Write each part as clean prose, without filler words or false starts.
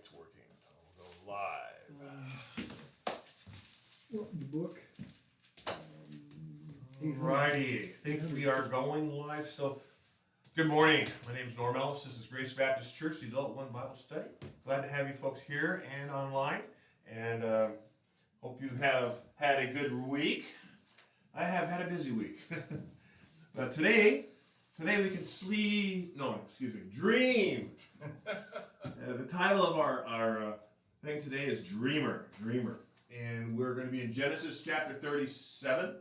it's working, so we'll go live. The book. Alrighty, I think we are going live. So, good morning. My name is Norm Ellis. This is Grace Baptist Church, the Adult One Bible Study. Glad to have you folks here and online, and hope you have had a good week. I have had a busy week. But today we can dream. The title of our thing today is Dreamer. And we're going to be in Genesis chapter 37.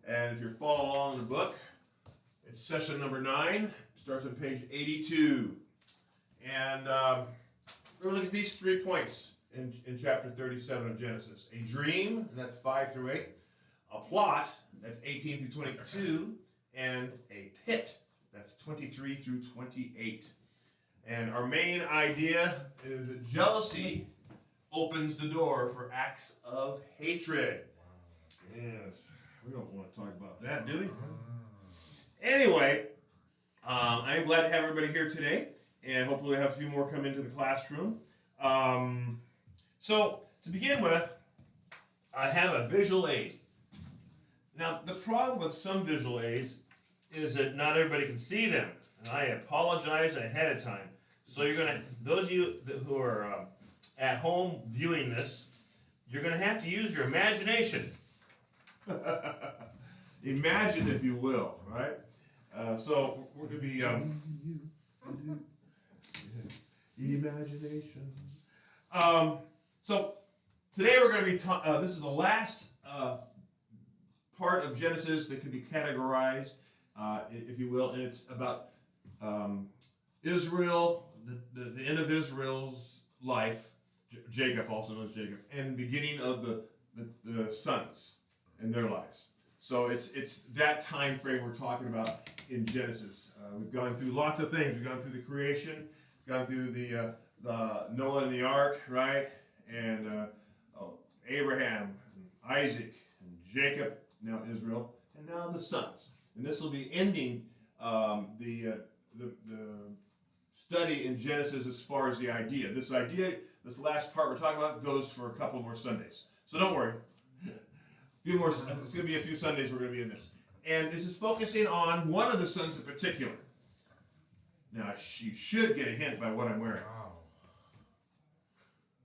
And if you're following along in the book, it's session number 9. Starts on page 82. And we're going to look at these 3 points in chapter 37 of Genesis. A dream, and that's 5 through 8. A plot, that's 18 through 22. And a pit, that's 23 through 28. And our main idea is that jealousy opens the door for acts of hatred. Wow. Yes, we don't want to talk about that, do we? Anyway, I'm glad to have everybody here today, and hopefully we'll have a few more come into the classroom. So, to begin with, I have a visual aid. Now, the problem with some visual aids is that not everybody can see them, and I apologize ahead of time. So those of you who are at home viewing this, you're going to have to use your imagination. Imagine, if you will, right? So we're going to be imagination. So today we're going to be this is the last part of Genesis that can be categorized, if you will, and it's about Israel, the end of Israel's life, Jacob, also known as Jacob, and the beginning of the sons and their lives. So it's that time frame we're talking about in Genesis. We've gone through lots of things. We've gone through the creation, gone through the Noah and the ark, right? And Abraham, and Isaac, and Jacob, now Israel, and now the sons. And this will be ending the study in Genesis as far as the idea. This last part we're talking about, goes for a couple more Sundays. So don't worry. It's going to be a few Sundays we're going to be in this. And this is focusing on one of the sons in particular. Now, you should get a hint by what I'm wearing.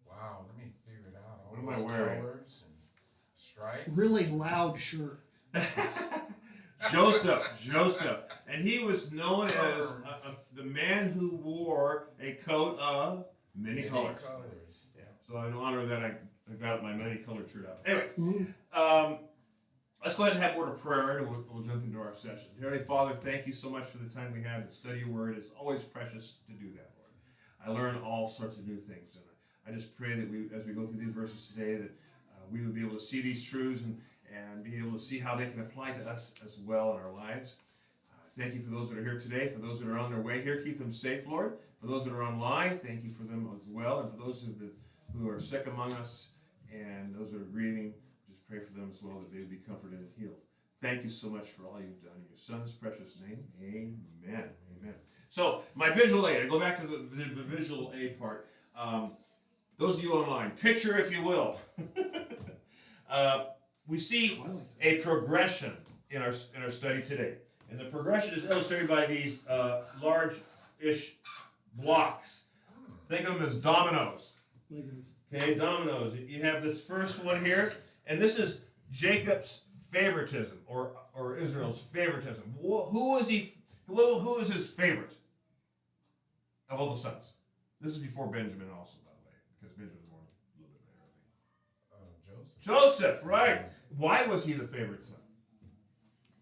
Wow, let me figure it out. What am I wearing? Colors and stripes. Really loud shirt. Joseph. And he was known as the man who wore a coat of many colors. Yeah. So in honor of that, I got my many colored shirt out. Anyway, let's go ahead and have a word of prayer, and we'll jump into our session. Heavenly Father, thank you so much for the time we have to study your word. It's always precious to do that, Lord. I learn all sorts of new things, and I just pray that as we go through these verses today, that we would be able to see these truths and be able to see how they can apply to us as well in our lives. Thank you for those that are here today. For those that are on their way here, keep them safe, Lord. For those that are online, thank you for them as well. And for those who are sick among us and those that are grieving, just pray for them as well, that they would be comforted and healed. Thank you so much for all you've done. In your Son's precious name, amen. Amen. So, my visual aid. I go back to the visual aid part. Those of you online, picture, if you will. We see a progression in our study today. And the progression is illustrated by these large-ish blocks. Think of them as dominoes. Okay, dominoes. You have this first one here, and this is Jacob's favoritism, or Israel's favoritism. Who is his favorite of all the sons? This is before Benjamin also, by the way, because Benjamin was born a little bit later. Joseph, right. Why was he the favorite son?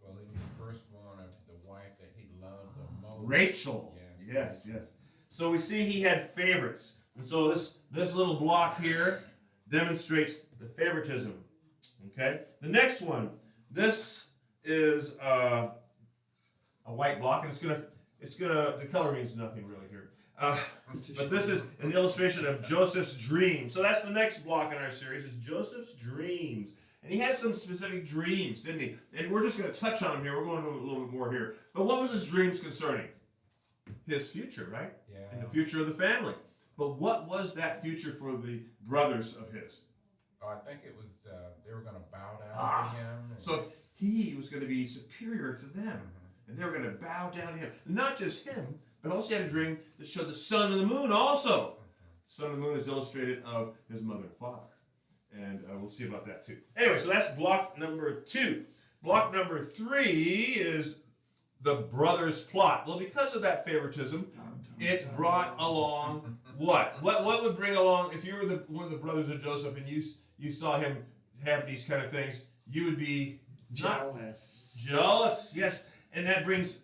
Well, he was the first one of the wife that he loved the most. Rachel. Yes. So we see he had favorites. And so this little block here demonstrates the favoritism. Okay? The next one, this is a white block, and the color means nothing really here. But this is an illustration of Joseph's dream. So that's the next block in our series, is Joseph's dreams. And he had some specific dreams, didn't he? And we're just going to touch on them here. We're going to go a little bit more here. But what was his dreams concerning? His future, right? Yeah. And the future of the family. But what was that future for the brothers of his? I think it was, they were gonna bow down to him. So he was going to be superior to them. And they were going to bow down to him. Not just him, but also he had a dream that showed the sun and the moon also. Sun and the moon is illustrated of his mother and father. And we'll see about that too. Anyway, so that's block number 2. Block number 3 is the brothers' plot. Well, because of that favoritism, it brought along what? What would bring along, if you were one of the brothers of Joseph and you saw him have these kind of things, you would be jealous, yes. And that brings,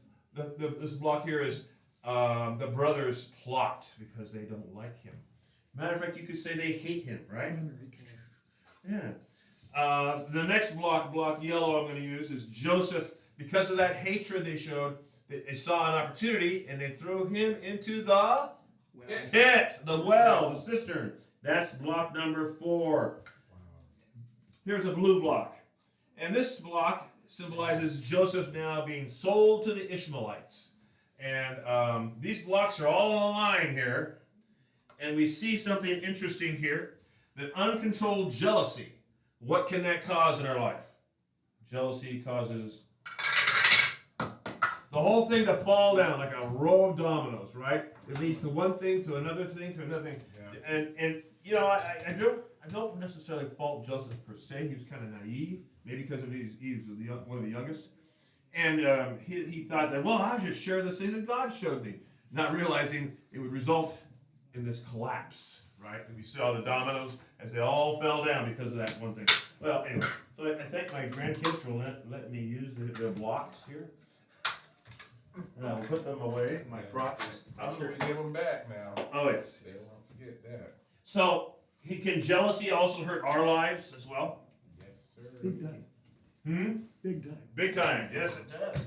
this block here is the brothers' plot, because they don't like him. Matter of fact, you could say they hate him, right? Yeah. The next block yellow I'm going to use is Joseph. Because of that hatred they showed, they saw an opportunity and they threw him into the pit, the well, the cistern. That's block number 4. Here's a blue block. And this block symbolizes Joseph now being sold to the Ishmaelites. And these blocks are all on a line here. And we see something interesting here. That uncontrolled jealousy, what can that cause in our life? Jealousy causes the whole thing to fall down like a row of dominoes, right? It leads to one thing, to another thing, to another thing. Yeah. And you know, I don't necessarily fault Joseph per se. He was kind of naive, maybe because of he was one of the youngest. And he thought that, well, I'll just share this thing that God showed me, not realizing it would result in this collapse, right? And we saw the dominoes as they all fell down because of that one thing. Well, anyway, so I thank my grandkids for letting me use the blocks here. And I'll put them away. My crop is I'm sure you give them back now. Oh, yes. They won't forget that. So, can jealousy also hurt our lives as well? Yes, sir. Big time. Big time. Big time, yes it does.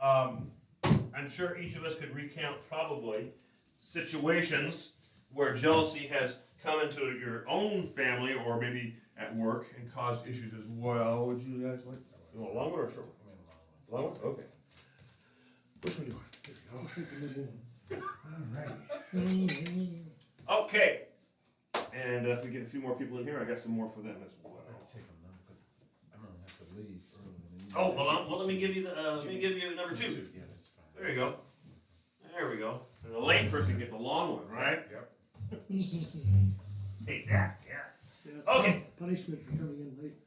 I'm sure each of us could recount probably situations where jealousy has come into your own family or maybe at work and caused issues as well. Would you guys like a long one or a short one? Long one? Okay. Which one do you want? There we I'll take the middle go. one. Alrighty. Okay. And if we get a few more people in here, I got some more for them as well. I'll take them now because I'm gonna have to leave early. Oh, well, let me give you number 2. Yeah, that's fine. There you go. There we go. And the late person get the long one, right? Yep. Take that, yeah. Yeah, it's Okay. punishment for coming in late.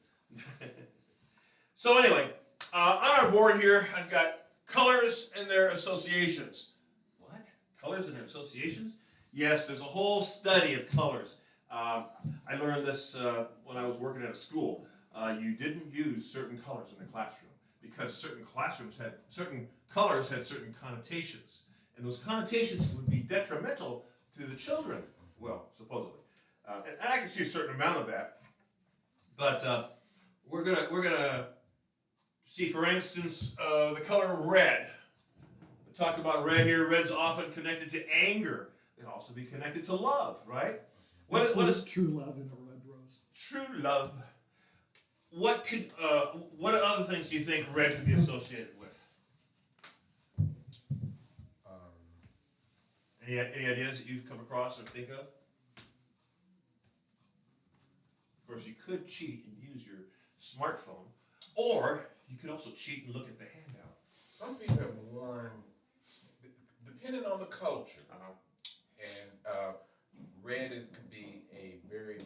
So anyway, on our board here, I've got colors and their associations. What? Colors and their associations? Yes, there's a whole study of colors. I learned this when I was working at a school. You didn't use certain colors in the classroom because certain colors had certain connotations. And those connotations would be detrimental to the children, well, supposedly. And I can see a certain amount of that. But we're gonna see, for instance, the color red. We talk about red here. Red's often connected to anger. It can also be connected to love, right? What is true love in a red rose? True love. What other things do you think red could be associated with? Any ideas that you've come across or think of? Of course, you could cheat and use your smartphone, or you could also cheat and look at the handout. Some people have worn, depending on the culture, and red can be a very,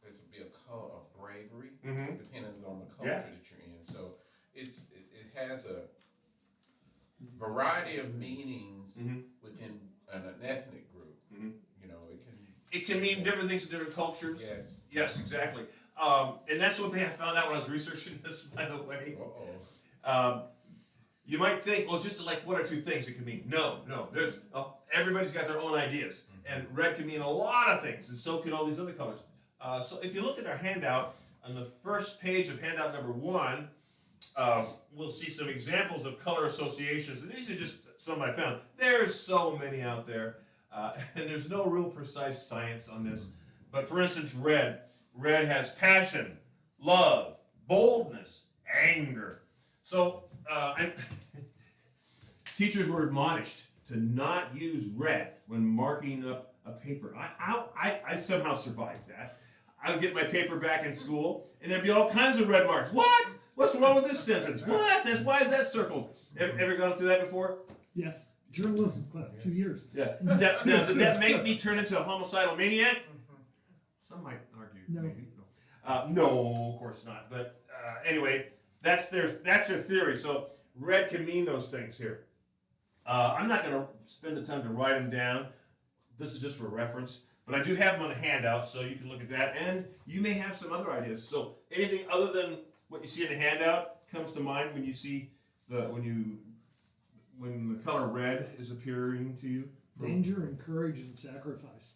this would be a color of bravery, depending on the culture that you're in. So it has a variety of meanings within an ethnic group. You know, it can mean different things in different cultures. Yes. Yes, exactly. And that's what they have found out when I was researching this, by the way. You might think, well, just like 1 or 2 things it can mean. No. There's everybody's got their own ideas, and red can mean a lot of things, and so can all these other colors. So if you look at our handout on the first page of handout number 1, we'll see some examples of color associations, and these are just some I found. There's so many out there, and there's no real precise science on this. But for instance, red has passion, love, boldness, anger. So teachers were admonished to not use red when marking up a paper. I somehow survived that. I would get my paper back in school, and there'd be all kinds of red marks. What? What's wrong with this sentence? What? Why is that circlled? Ever gone through that before? Yes, journalism class, 2 years. Yeah. Now, did that make me turn into a homicidal maniac? Some might argue. No. Maybe. No, of course not. But anyway, that's their theory. So red can mean those things here. I'm not going to spend the time to write them down. This is just for reference. But I do have them on a handout, so you can look at that. And you may have some other ideas. So anything other than what you see in the handout comes to mind when you see when the color red is appearing to you? Danger and courage and sacrifice.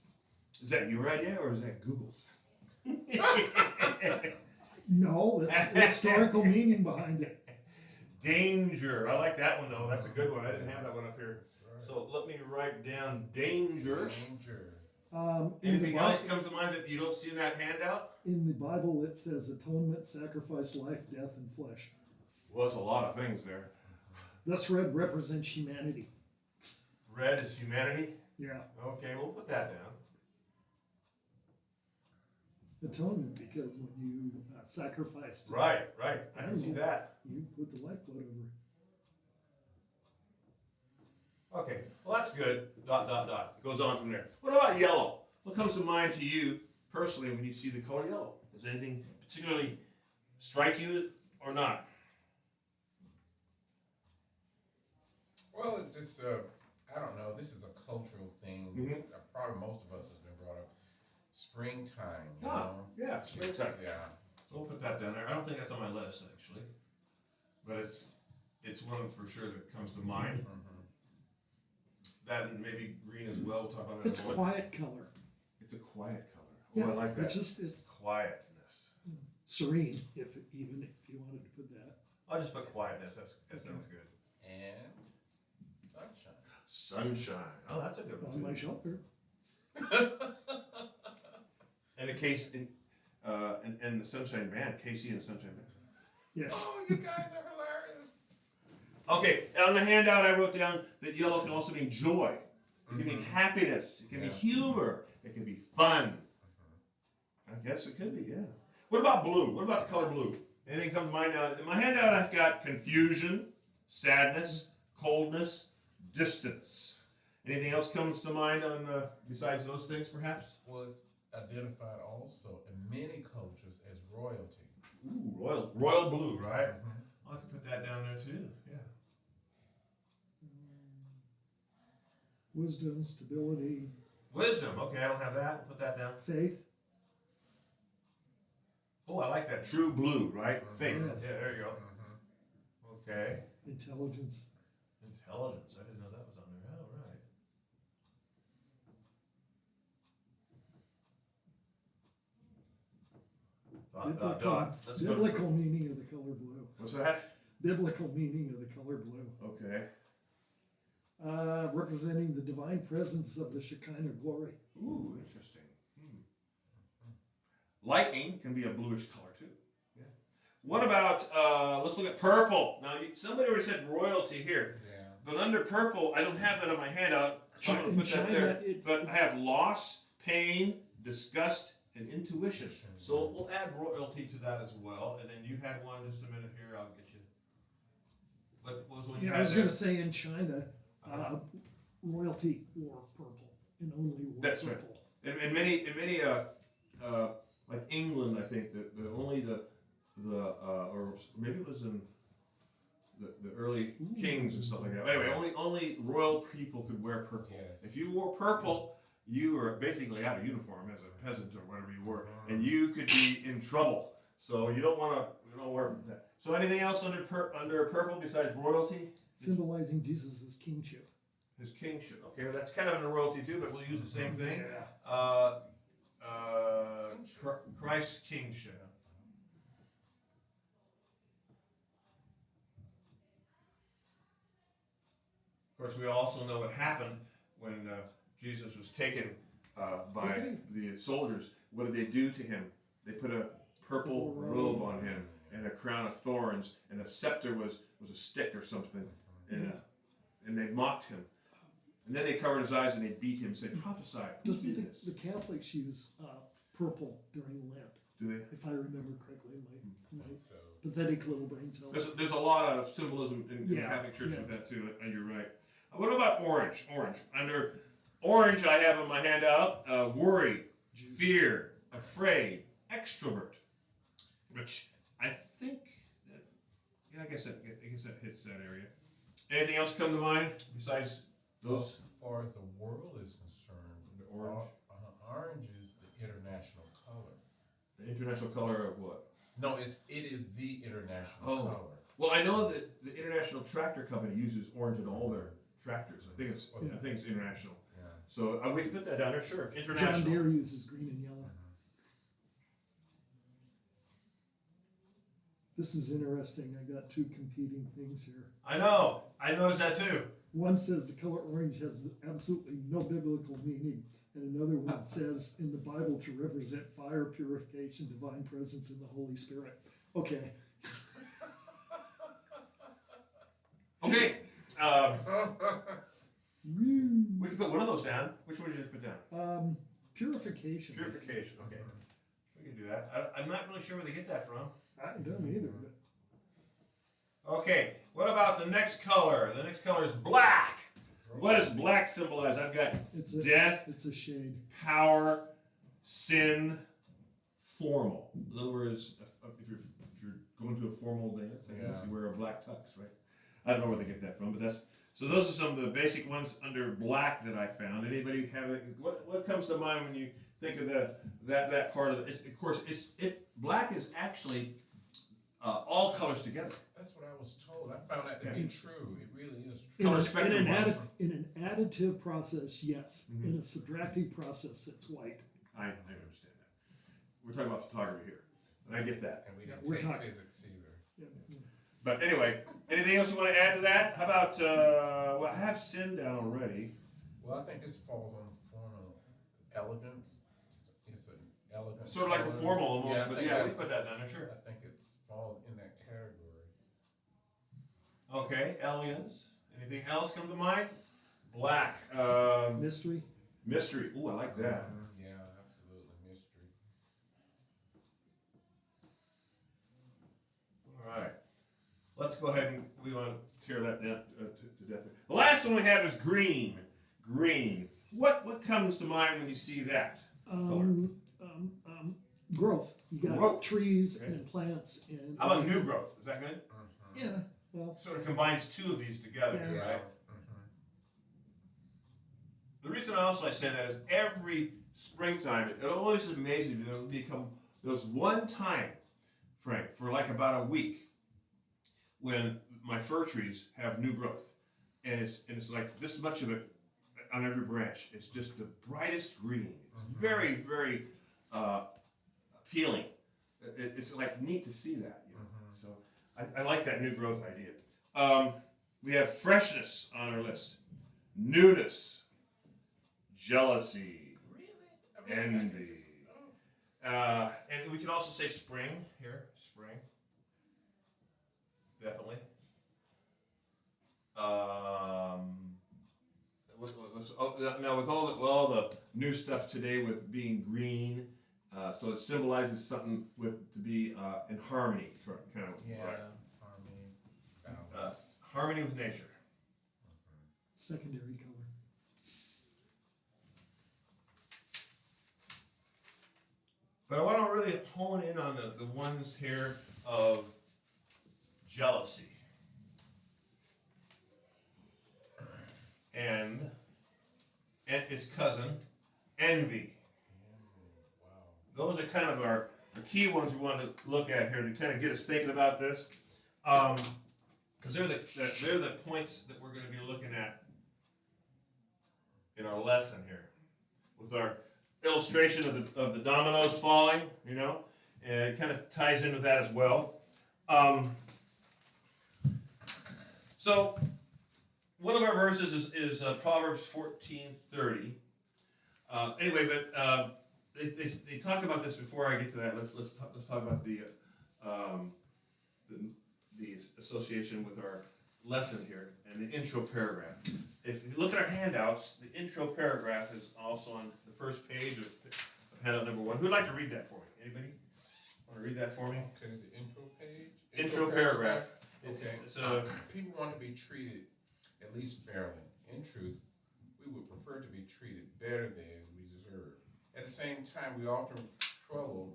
Is that your idea or is that Google's? No, that's the historical meaning behind it. Danger. I like that one though. That's a good one. I didn't have that one up here. So let me write down danger. Anything else comes to mind that you don't see in that handout? In the Bible, it says atonement, sacrifice, life, death, and flesh. Well, there's a lot of things there. Thus, red represents humanity. Red is humanity? Yeah. Okay, we'll put that down. Atonement, because when you sacrificed, Right. I can see that. you put the lifeblood over. Okay, well that's good. ... It goes on from there. What about yellow? What comes to mind to you personally when you see the color yellow? Does anything particularly strike you or not? Well, it just, I don't know, this is a cultural thing. Mhm. Probably most of us has been brought up. Springtime, you Ah, know? yeah, springtime. Yeah. So we'll put that down there. I don't think that's on my list actually, but it's one for sure that comes to mind. Mhm. That and maybe green as well. We'll talk about that. It's in a moment. quiet color. It's a quiet color. Oh, Yeah, I like that. it's Quietness. serene, if you wanted to put that. I'll just put quietness. That sounds good. And sunshine. Sunshine. Oh, that's a good one. On my too. shelter. And the case and the Sunshine Band, Casey and the Sunshine Band. Yes. Oh, you guys are hilarious. Okay, on the handout I wrote down that yellow can also mean joy. It can mean Mhm. happiness. It can be Yeah. humor. It can be fun. I guess it could be, yeah. What about blue? What about the color blue? Anything come to mind now? In my handout I've got confusion, sadness, coldness, distance. Anything else comes to mind on besides those things perhaps? Was identified also in many cultures as royalty. Ooh, royal blue, right? Mhm. I can put that down there too. Yeah. Wisdom, stability, Wisdom. Okay, I don't have that. Put that down. faith. Oh, I like that. True blue, right? Faith. Yes. Yeah, there you go. Mhm. Okay. Intelligence. Intelligence. I didn't know that was on there. Oh, right. Dot. Let's go to- Biblical meaning of the color blue. What's that? Biblical meaning of the color blue. Okay. Representing the divine presence of the Shekinah glory. Ooh, interesting. Lightning can be a bluish color too. Yeah. What about, let's look at purple. Now, somebody already said royalty here, Yeah. but under purple, I don't have that on my handout, so I'm going to In put that China, there. it's- But I have loss, pain, disgust, and intuition. So we'll add royalty to that as well. And then you had one, just a minute here, I'll get you. What was one you Yeah, had I was there? going to say in China, royalty wore purple and only wore That's right. purple. In many like England, I think the only or maybe it was in the early kings and stuff like that. Anyway, only royal people could wear purple. Yes. If you wore purple, you were basically out of uniform as a peasant or whatever you were, and you could be in trouble. So you don't wear that. So anything else under purple besides royalty? Symbolizing Jesus' kingship. His kingship. Okay, well, that's kind of under royalty too, but we'll use the same thing. Yeah. Christ's kingship. Of course, we also know what happened when Jesus was taken by the soldiers. What did they do to him? They put a purple robe on him and a crown of thorns, and a scepter was a stick or something, and they mocked him. And then they covered his eyes and they beat him and said, prophesy. Who Doesn't did this? the Catholics use purple during Lent, Do they? if I remember correctly, my So, pathetic little brain cells. There's a lot of symbolism in the Yeah, Catholic Church yeah. with that too, and you're right. What about orange? Orange. Under orange, I have in my handout worry, fear, afraid, extrovert, which I think that, yeah, I guess that hits that area. Anything else come to mind besides those? as far as the world is concerned, The orange? Orange is the international color. The international color of what? No, it is the international Oh. color. Well, I know that the International Tractor Company uses orange in all their tractors. I think it's international. Yeah. So we can put that down there. Sure, John international. Deere uses green and yellow. This is interesting. I got two competing things here. I know. I noticed that too. One says the color orange has absolutely no biblical meaning, and another one says in the Bible to represent fire, purification, divine presence, and the Holy Spirit. Okay. Okay. Woo. We can put one of those down. Which one did you put down? Purification. Purification. Okay. We can do that. I'm not really sure where they get that from. I don't either, but Okay. What about the next color? The next color is black. What does black symbolize? I've got it's a death, It's a shade. power, sin, formal. In other words, if you're going to a formal dance, I guess you wear a black tux, right? I don't know where they get that from, but that's so. Those are some of the basic ones under black that I found. Anybody have what comes to mind when you think of that part of it? Of course, black is actually all colors together. That's what I was told. I found that to be true. It really is true. Color spectrum. In an additive process, yes. Mhm. In a subtractive process, it's white. I understand that. We're talking about photography here, and I get that. And we didn't We're take talking- physics either. Yeah. But anyway, anything else you want to add to that? How about, well, I have sin down already. Well, I think this falls on the form of elegance. It's an elegant. Sort of like the color. formal almost, I but think yeah, we put that down there, sure. I think it falls in that category. Okay, elegance. Anything else come to mind? Black. Mystery. Mystery. Ooh, I like that. Yeah, absolutely. Mystery. All right. Let's go ahead and we want to tear that down to death. The last one we have is green. Green. What comes to mind when you see that? Growth. You got Growth. trees Okay. and plants and. How about new growth? Is that good? Yeah. Well. Sort of combines two of these together, Yeah. right? The reason also I say that is every springtime, it always amazes me that there's one time, Frank, for like about a week, when my fir trees have new growth, and it's like this much of it on every branch. It's just the brightest green. It's very, very appealing. It's like neat to see that, you know. So I like that new growth idea. We have freshness on our list, newness, jealousy, Really? I mean, I envy. think it's- And we can also say spring here, spring. Definitely. Now with all the new stuff today with being green, so it symbolizes something to be in harmony, kind of. Yeah, Right. harmony, balance. Harmony with nature. Secondary color. But I want to really hone in on the ones here of jealousy and its cousin, envy. Wow. Those are kind of our key ones we want to look at here to kind of get us thinking about this, because they're the points that we're going to be looking at in our lesson here with our illustration of the dominoes falling, you know, and it kind of ties into that as well. So one of our verses is Proverbs 14:30. Anyway, but they talk about this before I get to that. Let's talk about the association with our lesson here and the intro paragraph. If you look at our handouts, the intro paragraph is also on the first page of handout number 1. Who'd like to read that for me? Anybody? Want to read that for me? Okay, the intro page. Intro paragraph. Okay. It's people want to be treated at least fairly. In truth, we would prefer to be treated better than we deserve. At the same time, we are often troubled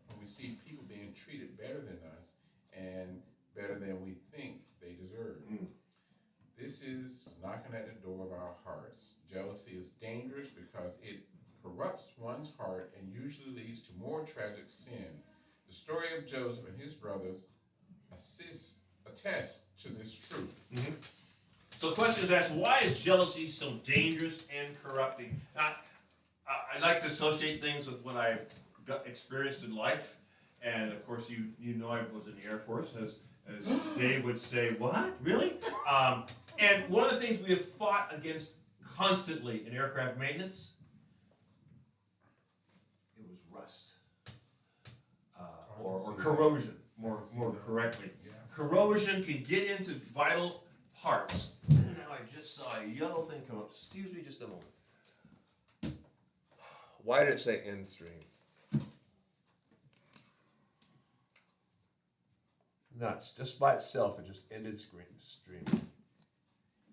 when we see people being treated better than us and better than we think they deserve. This is knocking at the door of our hearts. Jealousy is dangerous because it corrupts one's heart and usually leads to more tragic sin. The story of Joseph and his brothers attest to this truth. Mm-hmm. So the question is asked, why is jealousy so dangerous and corrupting? Now, I like to associate things with what I've experienced in life. And of course, you know I was in the Air Force, as Dave would say, what? Really? And one of the things we have fought against constantly in aircraft maintenance, it was rust. Or corrosion, more correctly. Yeah. Corrosion can get into vital parts. Now I just saw a yellow thing come up. Excuse me just a moment. Why did it say end stream? Nuts. Just by itself, it just ended stream.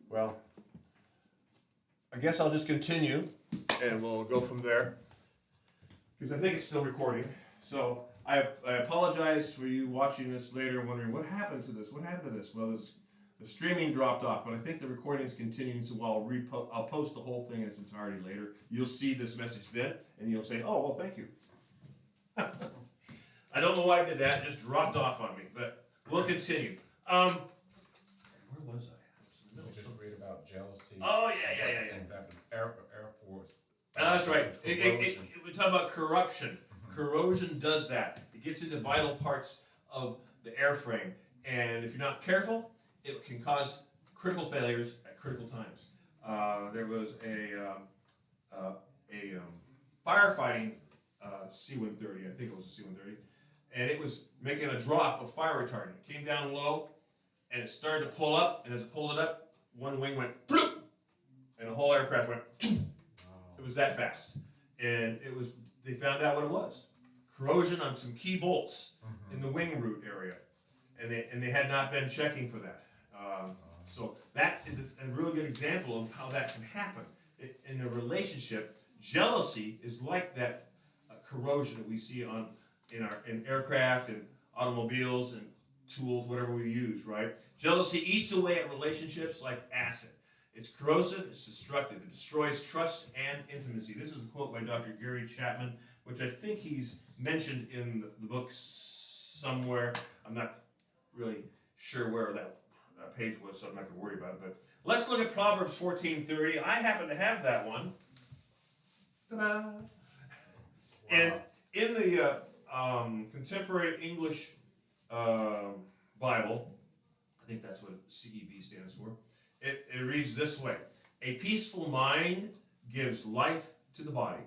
Well, I guess I'll just continue, and we'll go from there, because I think it's still recording. So I apologize for you watching this later and wondering, what happened to this? What happened to this? Well, the streaming dropped off, but I think the recording is continuing, so I'll post the whole thing in its entirety later. You'll see this message then, and you'll say, oh, well, thank you. I don't know why I did that. It just dropped off on me, but we'll continue. Where was I? We just read about jealousy. Oh, yeah. And that Air Force. That's right. We talk about corruption. Corrosion does that. It gets into vital parts of the airframe, and if you're not careful, it can cause critical failures at critical times. There was a firefighting C-130, I think it was a C-130, and it was making a drop of fire retardant. It came down low, and it started to pull up, and as it pulled it up, one wing went bloop, and the whole aircraft went. It was that fast, and they found out what it was: corrosion on some key bolts in the wing root area, and they had not been checking for that. So that is a really good example of how that can happen in a relationship. Jealousy is like that corrosion that we see in aircraft and automobiles and tools, whatever we use, right? Jealousy eats away at relationships like acid. It's corrosive, it's destructive, it destroys trust and intimacy. This is a quote by Dr. Gary Chapman, which I think he's mentioned in the book somewhere. I'm not really sure where that page was, so I'm not going to worry about it. But let's look at Proverbs 14:30. I happen to have that one. Ta-da! Wow. And in the Contemporary English Bible, I think that's what CEB stands for, it reads this way: a peaceful mind gives life to the body,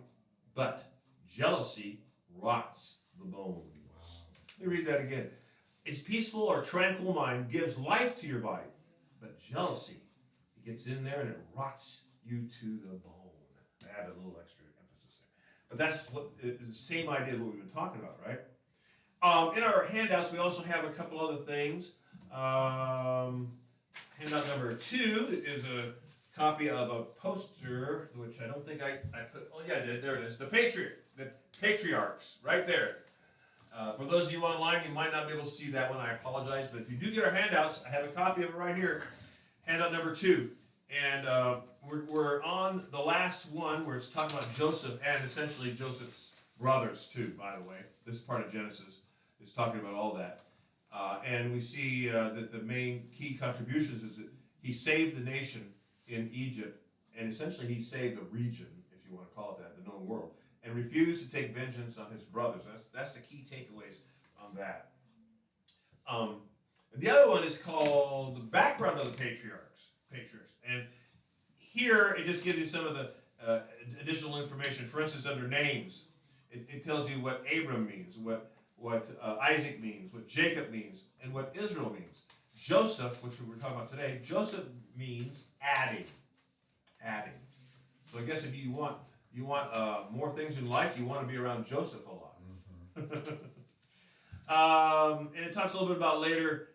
but jealousy rots the bones. Wow. Let me read that again. A peaceful or tranquil mind gives life to your body, but jealousy, it gets in there and it rots you to the bone. I add a little extra emphasis there. But that's the same idea of what we've been talking about, right? In our handouts, we also have a couple other things. Handout number 2 is a copy of a poster, which I don't think I put. Oh yeah, there it is. The Patriarchs, right there. For those of you online, you might not be able to see that one. I apologize, but if you do get our handouts, I have a copy of it right here. Handout number 2, and we're on the last one where it's talking about Joseph and essentially Joseph's brothers too. By the way, this part of Genesis is talking about all that. And we see that the main key contributions is that he saved the nation in Egypt, and essentially he saved the region, if you want to call it that, the known world, and refused to take vengeance on his brothers. That's the key takeaways on that. The other one is called The Background of the Patriarchs. And here it just gives you some of the additional information. For instance, under names, it tells you what Abram means, what what Isaac means, what Jacob means, and what Israel means. Joseph, which we're talking about today, Joseph means adding. Adding. So I guess if you want more things in life, you want to be around Joseph a lot. And it talks a little bit about later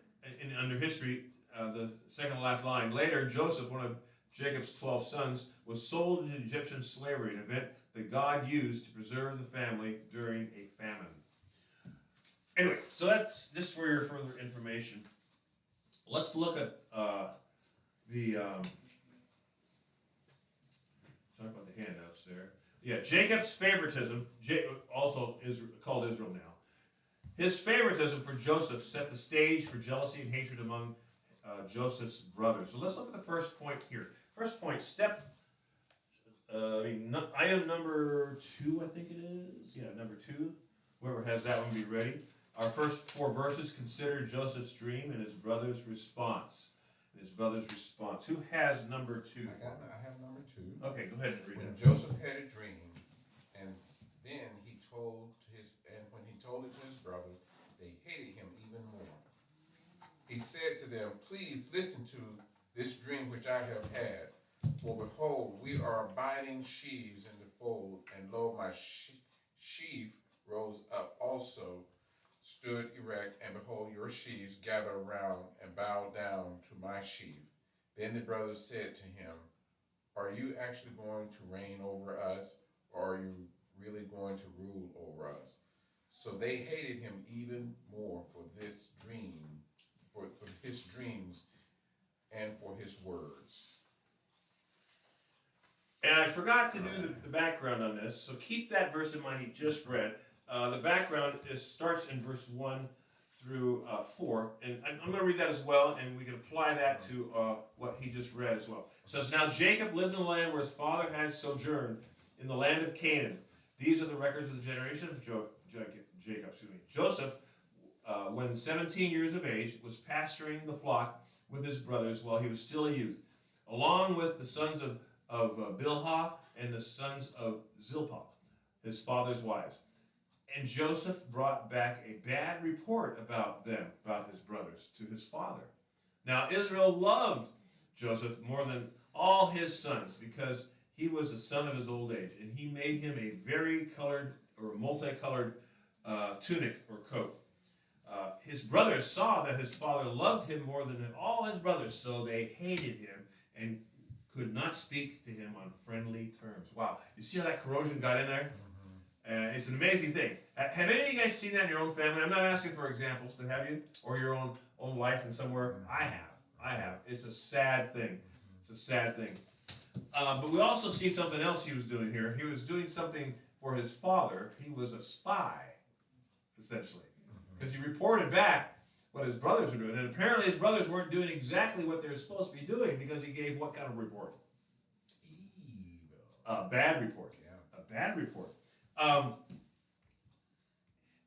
under history, the second to last line. Later, Joseph, one of Jacob's 12 sons, was sold into Egyptian slavery, an event that God used to preserve the family during a famine. Anyway, so that's just for your further information. Let's look at talk about the handouts there. Yeah, Jacob's favoritism, also called Israel now. His favoritism for Joseph set the stage for jealousy and hatred among Joseph's brothers. So let's look at the first point here. First point, item number 2, I think it is. Yeah, number 2. Whoever has that one, be ready. Our first 4 verses consider Joseph's dream and his brother's response. Who has number 2? I have number 2. Okay, go ahead and read When it. Joseph had a dream, and then when he told it to his brothers, they hated him even more. He said to them, "Please listen to this dream which I have had. For behold, we are abiding sheaves in the fold, and lo, my sheaf rose up also, stood erect, and behold, your sheaves gathered around and bowed down to my sheaf." Then the brothers said to him, "Are you actually going to reign over us, or are you really going to rule over us?" So they hated him even more for this dream, for his dreams, and for his words. And I forgot to do the background on this, so keep that verse in mind he just read. The background starts in verse 1 through 4, and I'm going to read that as well, and we can apply that to what he just read as well. It says, "Now Jacob lived in the land where his father had sojourned, in the land of Canaan. These are the records of the generation of Jacob. Joseph, when 17 years of age, was pasturing the flock with his brothers while he was still a youth, along with the sons of Bilhah and the sons of Zilpah, his father's wives. And Joseph brought back a bad report about his brothers, to his father. Now Israel loved Joseph more than all his sons, because he was a son of his old age, and he made him a varicolored or multicolored tunic or coat. His brothers saw that his father loved him more than all his brothers, so they hated him and could not speak to him on friendly terms." Wow, you see how that corrosion got in there? It's an amazing thing. Have any of you guys seen that in your own family? I'm not asking for examples, but have you? Or your own life in somewhere? I have. It's a sad thing. But we also see something else he was doing here. He was doing something for his father. He was a spy, essentially. Because he reported back what his brothers were doing. And apparently his brothers weren't doing exactly what they were supposed to be doing, because he gave what kind of report? Evil. A bad report. Yeah. A bad report.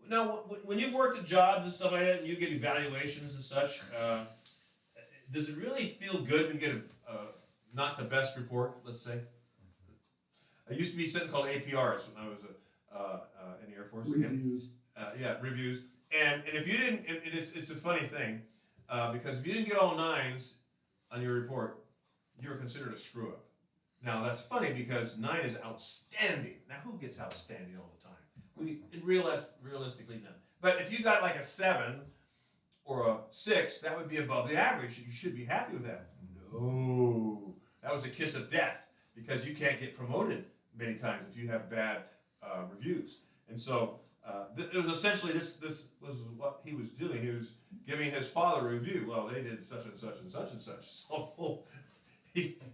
Now, when you've worked at jobs and stuff like that, and you get evaluations and such, does it really feel good when you get not the best report, let's say? I used to be something called APRs when I was in the Air Force. Reviews. Reviews. And if you didn't, it's a funny thing, because if you didn't get all 9s on your report, you were considered a screw up. Now that's funny, because 9 is outstanding. Now who gets outstanding all the time? Realistically none. But if you got like a 7 or a 6, that would be above the average. You should be happy with that. No, that was a kiss of death, because you can't get promoted many times if you have bad reviews. And so it was essentially this was what he was doing. He was giving his father a review. Well, they did such and such and such and such. So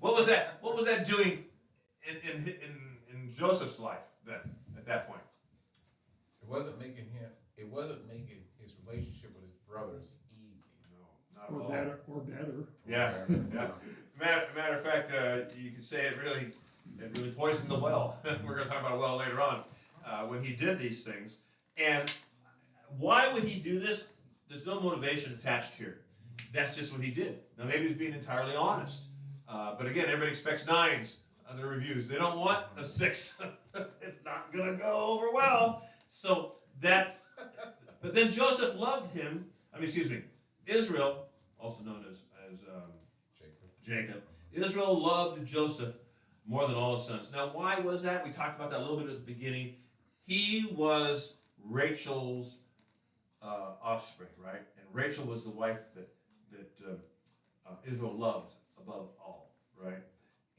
what was that doing in Joseph's life then, at that point? It wasn't making his relationship with his brothers easy. No, not at all. Or better. Yeah. Matter of fact, you could say it really poisoned the well. We're going to talk about a well later on, when he did these things. And why would he do this? There's no motivation attached here. That's just what he did. Now maybe he's being entirely honest. But again, everybody expects 9s on their reviews. They don't want a 6. It's not going to go over well. So that's but then Joseph loved him. Israel, also known as Jacob. Israel loved Joseph more than all his sons. Now, why was that? We talked about that a little bit at the beginning. He was Rachel's offspring, right? And Rachel was the wife that Israel loved above all, right?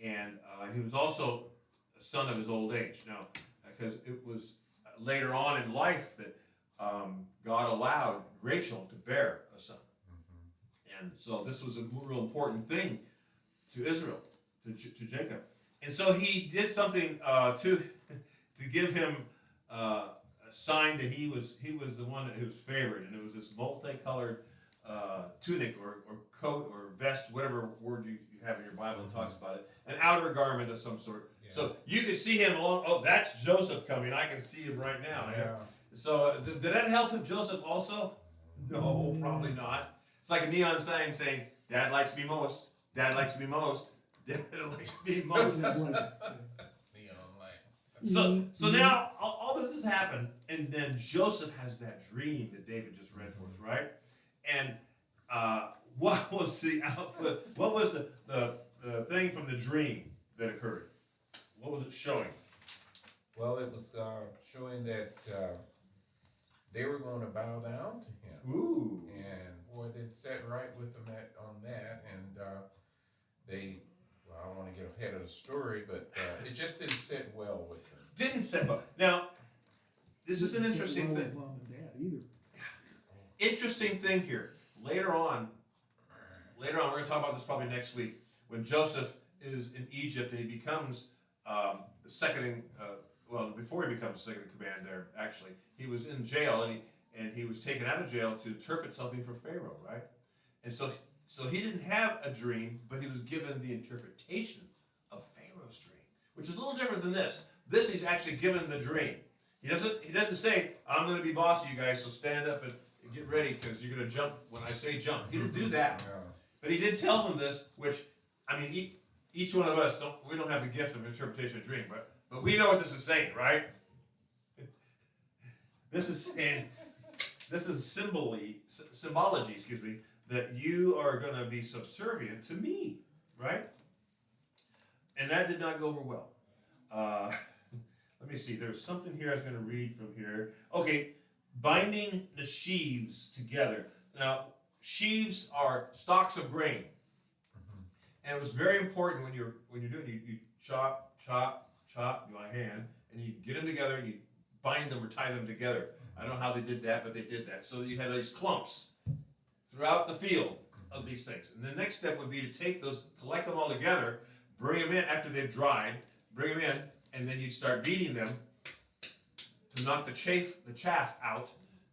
And he was also a son of his old age. Now, because it was later on in life that God allowed Rachel to bear a son. And so this was a real important thing to Israel, to Jacob. And so he did something to give him a sign that he was the one who was favored. And it was this multicolored tunic or coat or vest, whatever word you have in your Bible that talks about it, an outer garment of some sort. Yeah. So you could see him along. Oh, that's Joseph coming. I can see him right now. Yeah. So did that help him, Joseph, also? No, probably not. It's like a neon sign saying, Dad likes me most. Dad likes me most. Dad likes me most. Neon light. So now all this has happened, and then Joseph has that dream that David just read for us, right? And what was the output? What was the thing from the dream that occurred? What was it showing? Well, it was showing that they were going to bow down to him. Ooh. And boy, it sat right with them on that. And I don't want to get ahead of the story, but it just didn't sit well with them. Didn't sit well. Now, this is an interesting thing. Mom and Dad either. Interesting thing here. Later on, we're going to talk about this probably next week, when Joseph is in Egypt and he becomes the second before he becomes second in command there, actually, he was in jail and he was taken out of jail to interpret something for Pharaoh, right? And so he didn't have a dream, but he was given the interpretation of Pharaoh's dream, which is a little different than this. This he's actually given the dream. He doesn't say, I'm going to be boss of you guys, so stand up and get ready because you're going to jump when I say jump. He didn't do that. Yeah. But he did tell them this, which, I mean, each one of us, we don't have the gift of interpretation of dream, but we know what this is saying, right? This is saying, this is symbology, that you are going to be subservient to me, right? And that did not go over well. Let me see, there's something here I was going to read from here. Okay, binding the sheaves together. Now, sheaves are stalks of grain. And it was very important when you're doing it, you chop by hand, and you get them together and you bind them or tie them together. I don't know how they did that, but they did that. So you had these clumps throughout the field of these things. And the next step would be to take those, collect them all together, bring them in after they've dried, bring them in, and then you'd start beating them to knock the chaff out,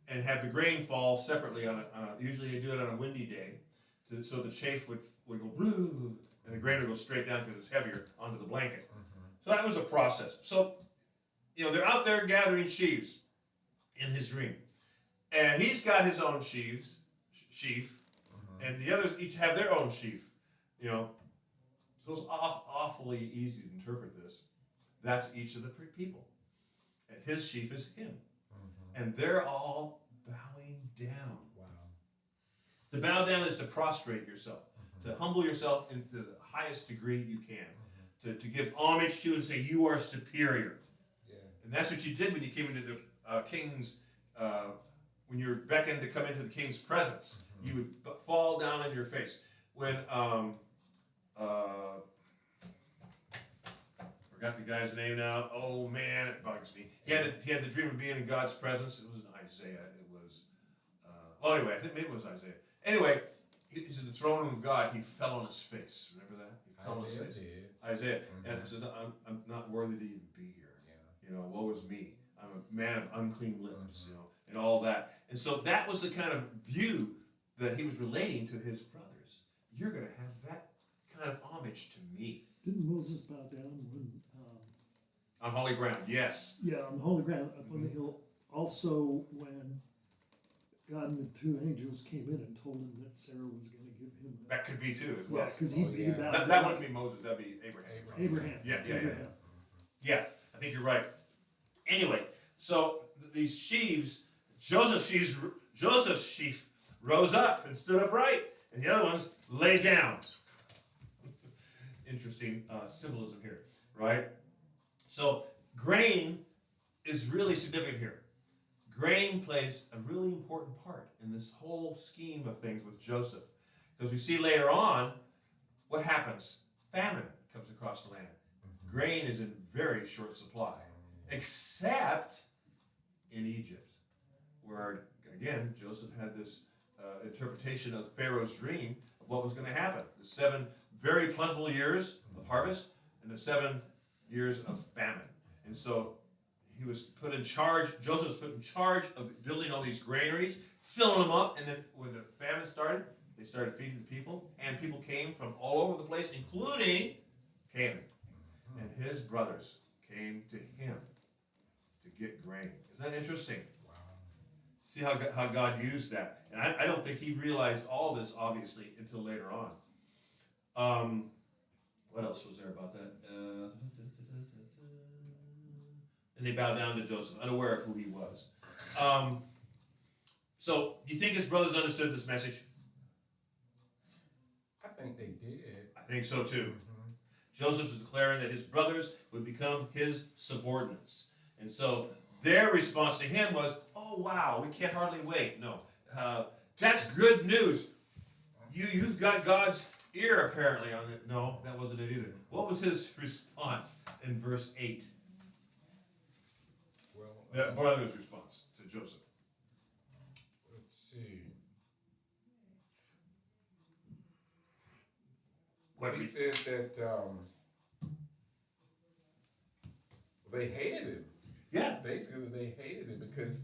and have the grain fall separately on a usually they do it on a windy day, so the chaff would go blue, and the grain would go straight down because it's heavier onto the blanket. So that was a process. So, they're out there gathering sheaves in his dream. And he's got his own sheaf, and the others each have their own sheaf. So it's awfully easy to interpret this. That's each of the people. And his sheaf is him. And they're all bowing down. Wow. To bow down is to prostrate yourself, to humble yourself into the highest degree you can, to give homage to and say, you are superior. Yeah. And that's what you did when you came into the king's, when you were beckoned to come into the king's presence. You would fall down on your face. When, forgot the guy's name now. Oh man, it bugs me. He had the dream of being in God's presence. It was in Isaiah. It was, anyway, I think maybe it was Isaiah. Anyway, he's in the throne room of God. He fell on his face. Remember that? He fell on his face. Isaiah. And it says, I'm not worthy to even be here. Yeah. Woe is me. I'm a man of unclean lips, and all that. And so that was the kind of view that he was relating to his brothers. You're going to have that kind of homage to me. Didn't Moses bow down when... on holy ground, yes. Yeah, on the holy ground, up on the hill. Also, when God and the two angels came in and told him that Sarah was going to give him... That could be too, as well. Yeah, because he bowed down. That wouldn't be Moses, that'd be Abraham. Abraham. Yeah, I think you're right. Anyway, so these sheaves, Joseph's sheaf rose up and stood upright, and the other ones lay down. Interesting symbolism here, right? So grain is really significant here. Grain plays a really important part in this whole scheme of things with Joseph. Because we see later on what happens. Famine comes across the land. Grain is in very short supply, except in Egypt, where, again, Joseph had this interpretation of Pharaoh's dream of what was going to happen. The 7 very plentiful years of harvest and the 7 years of famine. And so he was put in charge, Joseph was put in charge of building all these granaries, filling them up, and then when the famine started, they started feeding the people, and people came from all over the place, including Canaan. And his brothers came to him to get grain. Isn't that interesting? Wow. See how God used that. And I don't think he realized all this, obviously, until later on. What else was there about that? And they bowed down to Joseph, unaware of who he was. So, do you think his brothers understood this message? I think they did. I think so too. Joseph was declaring that his brothers would become his subordinates. And so their response to him was, oh, wow, we can't hardly wait. No, that's good news. You've got God's ear apparently on it. No, that wasn't it either. What was his response in verse 8? Well, The brother's response to Joseph. let's see. He said that they hated him. Yeah. Basically, they hated him because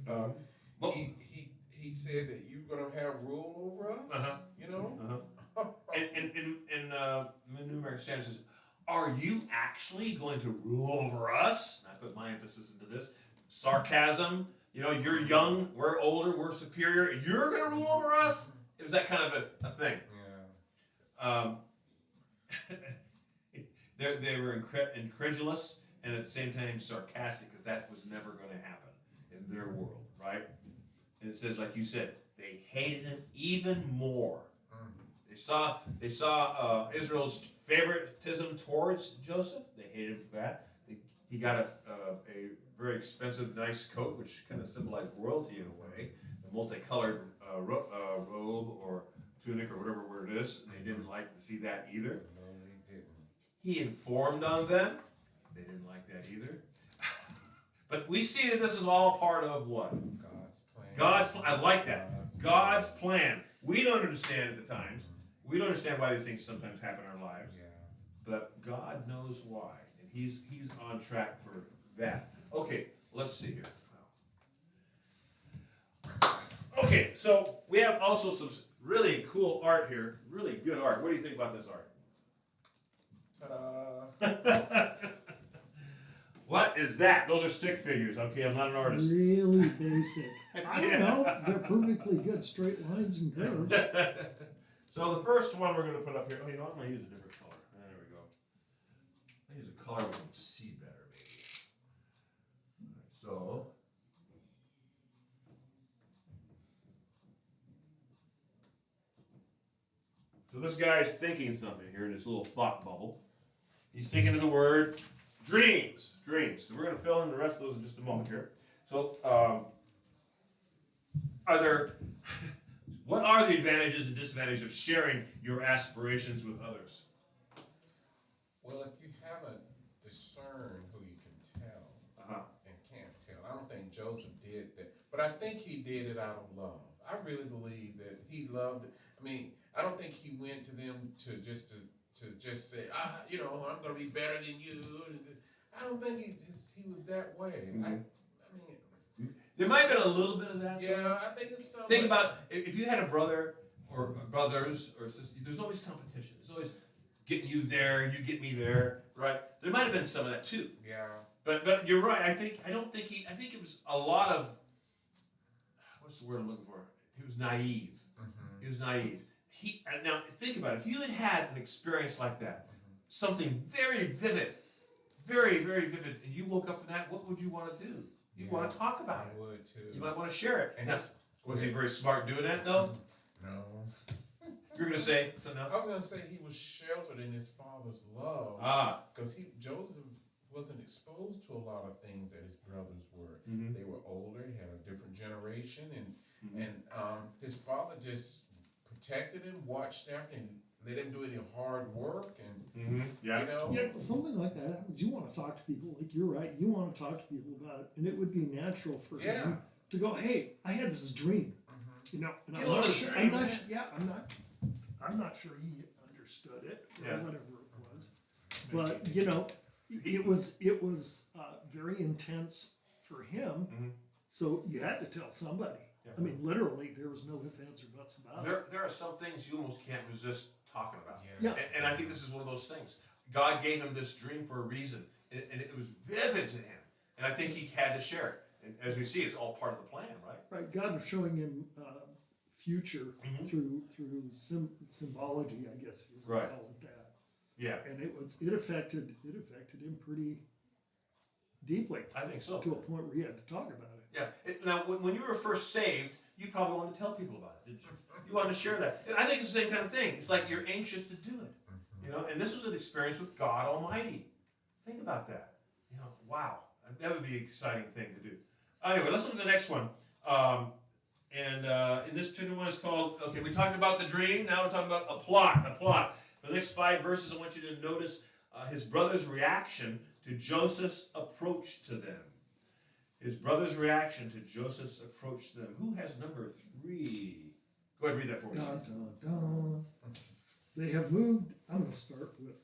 Well- he said that you're gonna have rule over us. You know. And in New American Standard says, are you actually going to rule over us? And I put my emphasis into this. Sarcasm. You know, you're young, we're older, we're superior, and you're going to rule over us? It was that kind of a thing. Yeah. They were incredulous and at the same time sarcastic, because that was never going to happen in their world, right? And it says, like you said, they hated him even more. They saw Israel's favoritism towards Joseph. They hated him for that. He got a very expensive, nice coat, which kind of symbolized royalty in a way, a multicolored robe or tunic or whatever word it is. And they didn't like to see that either. No, they didn't. He informed on them. They didn't like that either. But we see that this is all part of what? God's plan. God's plan. I like that. God's plan. We don't understand at the times. We don't understand why these things sometimes happen in our lives. Yeah. But God knows why. And he's on track for that. Okay, let's see here. Okay, so we have also some really cool art here. Really good art. What do you think about this art? Ta-da! What is that? Those are stick figures. Okay, I'm not an artist. Really basic. I don't know. They're perfectly good straight lines and curves. So the first one we're going to put up here. Oh, you know, I'm going to use a different color. There we go. I use a color we can see better, maybe. All right, so this guy's thinking something here in this little thought bubble. He's thinking of the word dreams. Dreams. So we're going to fill in the rest of those in just a moment here. So, what are the advantages and disadvantages of sharing your aspirations with others? Well, if you haven't discerned who you can tell and can't tell, I don't think Joseph did that, but I think he did it out of love. I really believe that he loved it. I mean, I don't think he went to them to just say, you know, I'm going to be better than you. I don't think he was that way. Mm-hmm. I mean, there might have been a little bit of that. yeah, I think it's something. Think about if you had a brother or brothers or sisters. There's always competition. There's always getting you there, you get me there, right? There might have been some of that too. Yeah. But you're right. I think it was a lot of, what's the word I'm looking for? He was naive. He was naive. Now think about it. If you had had an experience like that, something very vivid, very, very vivid, and you woke up from that, what would you want to do? You want to talk about it. I would too. You might want to share it. And Now, was he very smart doing that though? No. You're going to say something else? I was going to say he was sheltered in his father's love. Because Joseph wasn't exposed to a lot of things that his brothers were. Mm-hmm. They were older, he had a different generation, and Mm-hmm. his father just protected him, watched after him, let him do any hard work, and Yeah. you know. Yeah, something like that happens. You want to talk to people, like you're right. You want to talk to people about it, and it would be natural for him to go, "Hey, I had this dream," you know. And You know this dream, man. I'm not sure he understood it or Yeah. whatever it was, but you know, it was very intense for him. Mhm. So you had to tell somebody. Yeah. I mean, literally, there was no ifs, ands, or buts about it. There are some things you almost can't resist talking about. Yeah. And I think this is one of those things. God gave him this dream for a reason, and it was vivid to him. And I think he had to share it. And as we see, it's all part of the plan, right? Right, God was showing him future Mhm. through symbology, I guess if you want Right. to call it that. Yeah, And it affected him pretty deeply I think so. to a point where he had to talk about it. Yeah. Now, when you were first saved, you probably wanted to tell people about it, didn't you? You wanted to share that. And I think it's the same kind of thing. It's like you're anxious to do it, you know. And this was an experience with God Almighty. Think about that. You know, wow, that would be an exciting thing to do. Anyway, let's look at the next one. In this particular one, it's called. Okay, we talked about the dream. Now we're talking about a plot. A plot. For the next 5 verses, I want you to notice his brother's reaction to Joseph's approach to them. His brother's reaction to Joseph's approach to them. Who has number 3? Go ahead and read that for me. Dun, dun, dun. They have moved. I'm going to start with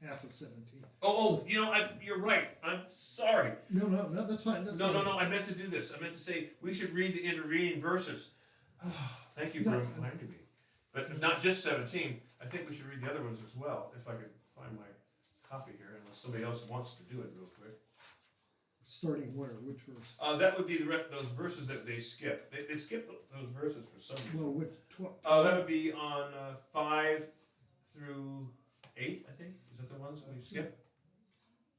half of 17. You know, you're right. I'm sorry. No, that's fine. That's No, fine. I meant to do this. I meant to say we should read the intervening verses. Thank you for reminding me. But not just 17. I think we should read the other ones as well, if I could find my copy here, unless somebody else wants to do it real quick. Starting where? Which verse? That would be those verses that they skip. They skip those verses for some reason. Well, which 12? That would be on 5 through 8, I think. Is that the ones that we skipped?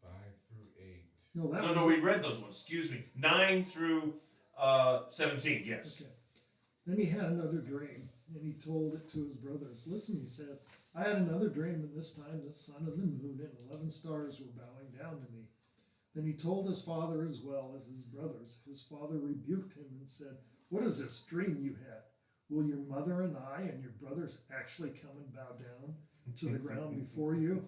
5 through 8. No, that No, was we read those ones. Excuse me. 9 through 17. Yes. Okay. Then he had another dream, and he told it to his brothers. Listen, he said, I had another dream, and this time the sun and the moon and 11 stars were bowing down to me. Then he told his father as well as his brothers. His father rebuked him and said, what is this dream you had? Will your mother and I and your brothers actually come and bow down to the ground before you?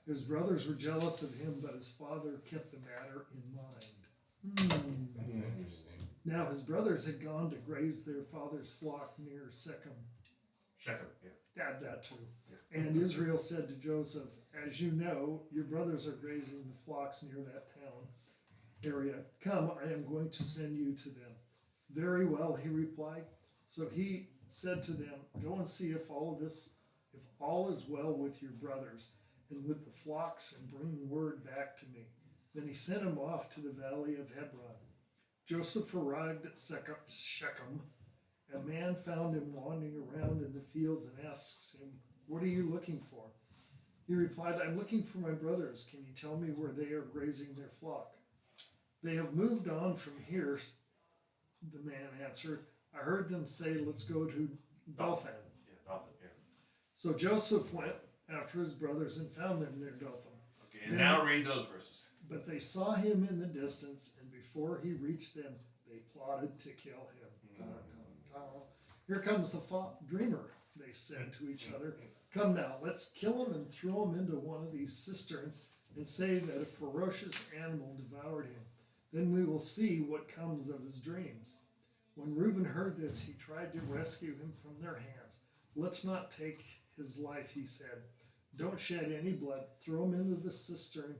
His brothers were jealous of him, but his father kept the matter in mind. That's interesting. Now his brothers had gone to graze their father's flock near Shechem. Shechem, yeah. Add that too. Yeah. And Israel said to Joseph, as you know, your brothers are grazing the flocks near that town area. Come, I am going to send you to them. Very well, he replied. So he said to them, go and see if all is well with your brothers and with the flocks, and bring word back to me. Then he sent him off to the valley of Hebron. Joseph arrived at Shechem. A man found him wandering around in the fields and asks him, what are you looking for? He replied, I'm looking for my brothers. Can you tell me where they are grazing their flock? They have moved on from here, the man answered. I heard them say, let's go to Dothan. Yeah, Dothan, yeah. So Joseph went after his brothers and found them near Dothan. Okay, and now read those verses. But they saw him in the distance, and before he reached them, they plotted to kill him. Here comes the dreamer, they said to each other. Come now, let's kill him and throw him into one of these cisterns and say that a ferocious animal devoured him. Then we will see what comes of his dreams. When Reuben heard this, he tried to rescue him from their hands. Let's not take his life, he said. Don't shed any blood. Throw him into the cistern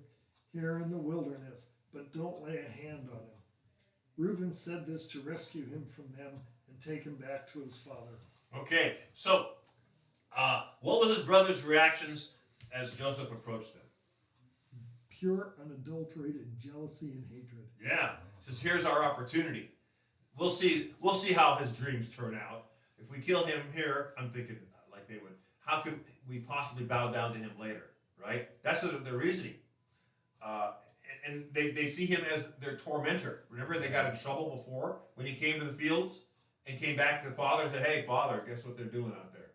here in the wilderness, but don't lay a hand on him. Reuben said this to rescue him from them and take him back to his father. Okay, so what was his brother's reactions as Joseph approached them? Pure, unadulterated jealousy and hatred. Yeah, he says, here's our opportunity. We'll see how his dreams turn out. If we kill him here, I'm thinking like they would, how could we possibly bow down to him later, right? That's their reasoning. and they see him as their tormentor. Remember, they got in trouble before when he came to the fields and came back to the father and said, "Hey, father, guess what they're doing out there?"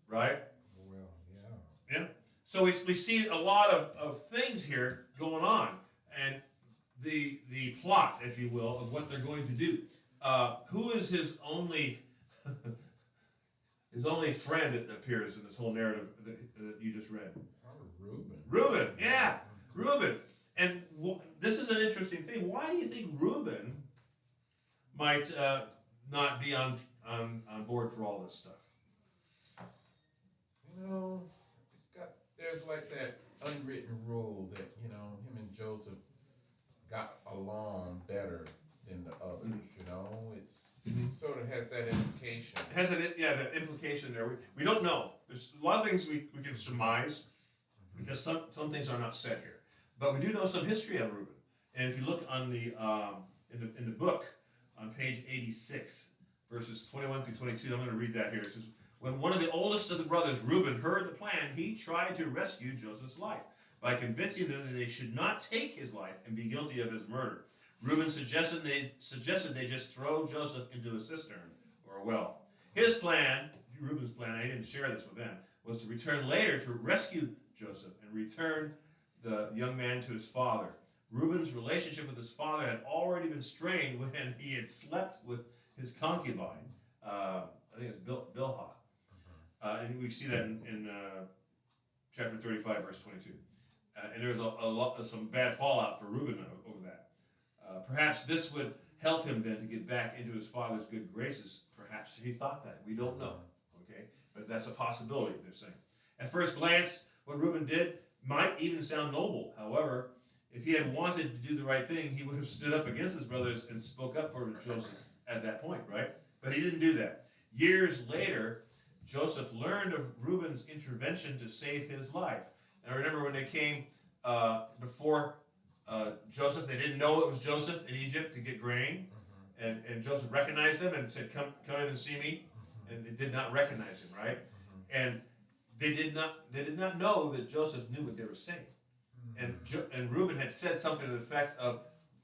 Right? Well, yeah. Yeah. So we see a lot of things here going on, and the plot, if you will, of what they're going to do. Who is his only his only friend that appears in this whole narrative that you just read? Reuben. Reuben, yeah, Reuben. And this is an interesting thing. Why do you think Reuben might not be on board for all this stuff? You know, there's like that unwritten rule that, him and Joseph got along better than the others, It sort of has that implication. It has that implication there. We don't know. There's a lot of things we can surmise because some things are not said here. But we do know some history on Reuben. And if you look on the in the book on page 86, verses 21 through 22, I'm going to read that here. It says, when one of the oldest of the brothers, Reuben, heard the plan, he tried to rescue Joseph's life by convincing them that they should not take his life and be guilty of his murder. Reuben suggested they just throw Joseph into a cistern or a well. His plan, Reuben's plan, I didn't share this with them, was to return later to rescue Joseph and return the young man to his father. Reuben's relationship with his father had already been strained when he had slept with his concubine. I think it's Bilhah. And we see that in chapter 35, verse 22. And there was some bad fallout for Reuben over that. Perhaps this would help him then to get back into his father's good graces. Perhaps he thought that. We don't know. Okay? But that's a possibility, they're saying. At first glance, what Reuben did might even sound noble. However, if he had wanted to do the right thing, he would have stood up against his brothers and spoke up for Joseph at that point, right? But he didn't do that. Years later, Joseph learned of Reuben's intervention to save his life. Now remember when they came before Joseph, they didn't know it was Joseph in Egypt to get grain. And Joseph recognized them and said, come in and see me. And they did not recognize him, right? And they did not know that Joseph knew what they were saying. And Reuben had said something to the effect of,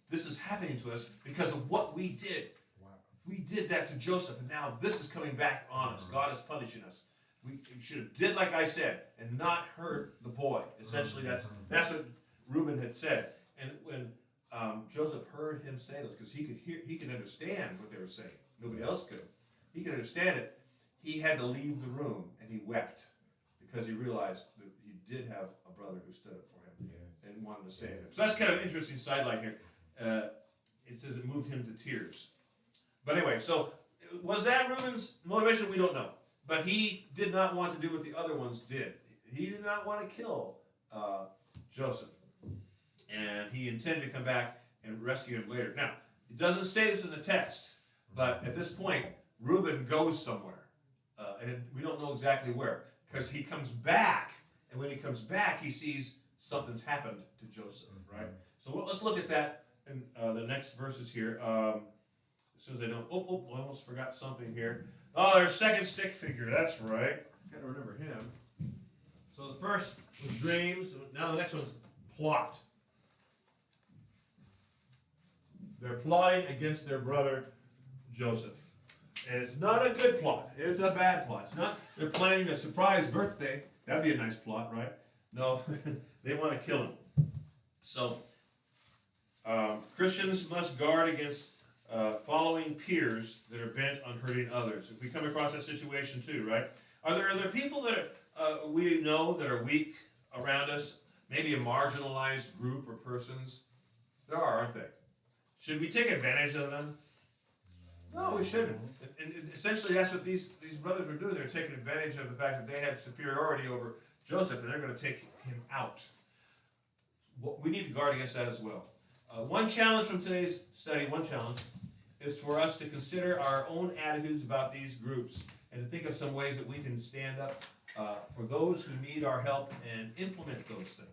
this is happening to us because of what we did. Wow. We did that to Joseph, and now this is coming back on us. God is punishing us. We should have did like I said and not hurt the boy. Essentially, that's what Reuben had said. And when Joseph heard him say those, because he could understand what they were saying. Nobody else could. He could understand it. He had to leave the room, and he wept because he realized that he did have a brother who stood up for him and wanted to save him. So that's kind of an interesting sidelight here. It says it moved him to tears. But anyway, so was that Reuben's motivation? We don't know. But he did not want to do what the other ones did. He did not want to kill Joseph. And he intended to come back and rescue him later. Now, it doesn't say this in the text, but at this point, Reuben goes somewhere. And we don't know exactly where. Because he comes back, and when he comes back, he sees something's happened to Joseph, right? So let's look at that in the next verses here. As soon as I don't, I almost forgot something here. Oh, there's second stick figure, that's right. Got to remember him. So the first was dreams, now the next one's plot. They're plotting against their brother Joseph. And it's not a good plot. It's a bad plot. It's not, they're planning a surprise birthday. That'd be a nice plot, right? No, they want to kill him. So, Christians must guard against following peers that are bent on hurting others. If we come across that situation too, right? Are there people that we know that are weak around us? Maybe a marginalized group or persons? There are, aren't they? Should we take advantage of them? No, we shouldn't. And essentially, that's what these brothers were doing. They're taking advantage of the fact that they had superiority over Joseph, and they're going to take him out. We need to guard against that as well. One challenge from today's study, is for us to consider our own attitudes about these groups and to think of some ways that we can stand up for those who need our help and implement those things.